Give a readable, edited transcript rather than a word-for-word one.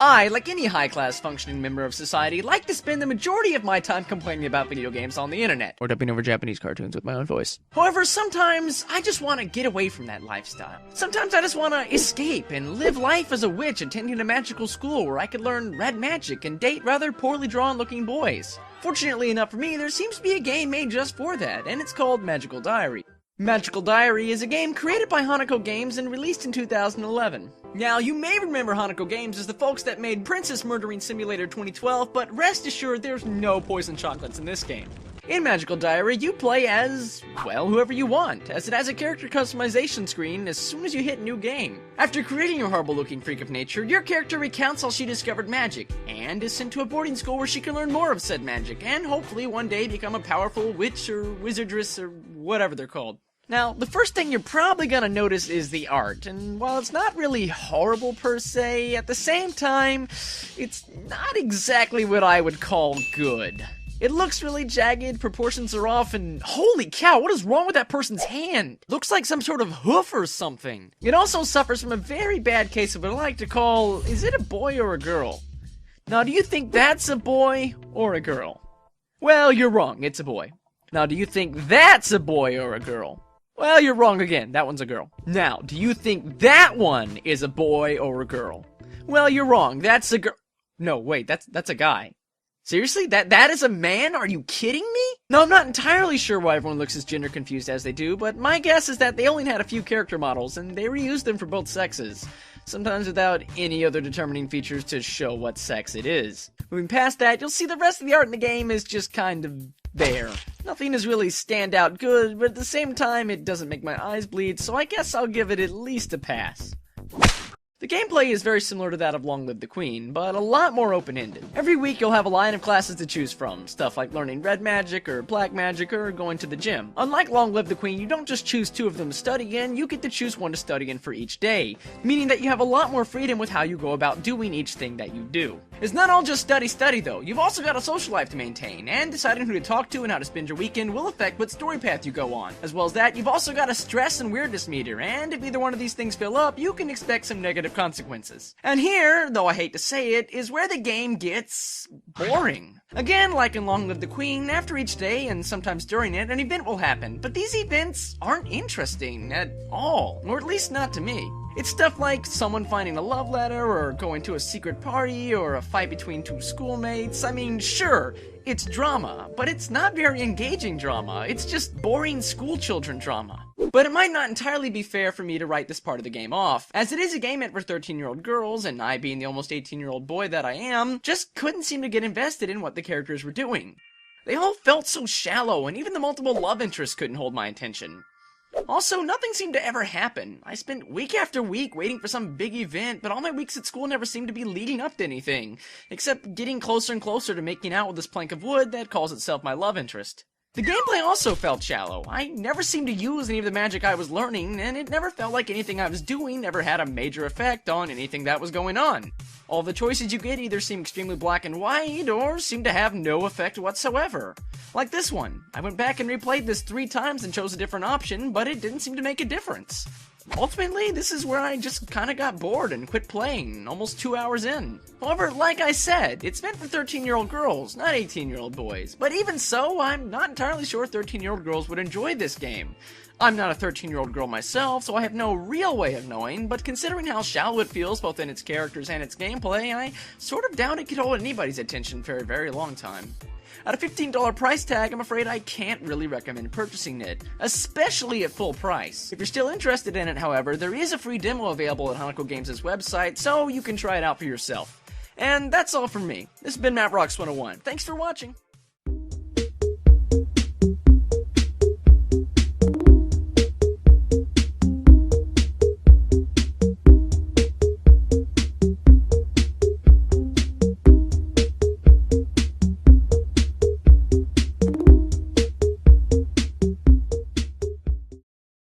I, like any high-class functioning member of society, like to spend the majority of my time complaining about video games on the internet, or dubbing over Japanese cartoons with my own voice. However, sometimes I just want to get away from that lifestyle. Sometimes I just want to escape and live life as a witch attending a magical school where I could learn red magic and date rather poorly drawn-looking boys. Fortunately enough for me, there seems to be a game made just for that, and it's called Magical Diary. Magical Diary is a game created by Hanako Games and released in 2011. Now, you may remember Hanako Games as the folks that made Princess Murdering Simulator 2012, but rest assured there's no poison chocolates in this game. In Magical Diary, you play as, well, whoever you want, as it has a character customization screen as soon as you hit New Game. After creating your horrible-looking freak of nature, your character recounts how she discovered magic, and is sent to a boarding school where she can learn more of said magic, and hopefully one day become a powerful witch or wizardress or whatever they're called. Now, the first thing you're probably gonna notice is the art, and while it's not really horrible per se, at the same time, it's not exactly what I would call good. It looks really jagged, proportions are off, and holy cow, what is wrong with that person's hand? Looks like some sort of hoof or something. It also suffers from a very bad case of what I like to call, is it a boy or a girl? Now, do you think that's a boy or a girl? Well, you're wrong, it's a boy. Now, do you think that's a boy or a girl? Well, you're wrong again, that one's a girl. Now, do you think that one is a boy or a girl? Well, you're wrong, that's a girl. No, wait, that's a guy. Seriously? That is a man? Are you kidding me? No, I'm not entirely sure why everyone looks as gender confused as they do, but my guess is that they only had a few character models, and they reused them for both sexes. Sometimes without any other determining features to show what sex it is. Moving past that, you'll see the rest of the art in the game is just kind of there. Nothing is really standout good, but at the same time it doesn't make my eyes bleed, so I guess I'll give it at least a pass. The gameplay is very similar to that of Long Live the Queen, but a lot more open-ended. Every week you'll have a line of classes to choose from, stuff like learning red magic or black magic or going to the gym. Unlike Long Live the Queen, you don't just choose 2 of them to study in, you get to choose one to study in for each day, meaning that you have a lot more freedom with how you go about doing each thing that you do. It's not all just study though, you've also got a social life to maintain, and deciding who to talk to and how to spend your weekend will affect what story path you go on. As well as that, you've also got a stress and weirdness meter, and if either one of these things fill up, you can expect some negative consequences. And here, though I hate to say it, is where the game gets boring. Again, like in Long Live the Queen, after each day, and sometimes during it, an event will happen, but these events aren't interesting at all, or at least not to me. It's stuff like someone finding a love letter, or going to a secret party, or a fight between 2 schoolmates. I mean, sure, it's drama, but it's not very engaging drama. It's just boring schoolchildren drama. But it might not entirely be fair for me to write this part of the game off, as it is a game meant for 13-year-old girls, and I, being the almost 18-year-old boy that I am, just couldn't seem to get invested in what the characters were doing. They all felt so shallow, and even the multiple love interests couldn't hold my attention. Also, nothing seemed to ever happen. I spent week after week waiting for some big event, but all my weeks at school never seemed to be leading up to anything, except getting closer and closer to making out with this plank of wood that calls itself my love interest. The gameplay also felt shallow. I never seemed to use any of the magic I was learning, and it never felt like anything I was doing ever had a major effect on anything that was going on. All the choices you get either seem extremely black and white, or seem to have no effect whatsoever. Like this one. I went back and replayed this 3 times and chose a different option, but it didn't seem to make a difference. Ultimately, this is where I just kinda got bored and quit playing, almost 2 hours in. However, like I said, it's meant for 13-year-old girls, not 18-year-old boys. But even so, I'm not entirely sure 13-year-old girls would enjoy this game. I'm not a 13-year-old girl myself, so I have no real way of knowing, but considering how shallow it feels both in its characters and its gameplay, I sort of doubt it could hold anybody's attention for a very long time. At a $15 price tag, I'm afraid I can't really recommend purchasing it, especially at full price. If you're still interested in it, however, there is a free demo available at Hanako Games' website, so you can try it out for yourself. And that's all from me. This has been Mattroks101. Thanks for watching.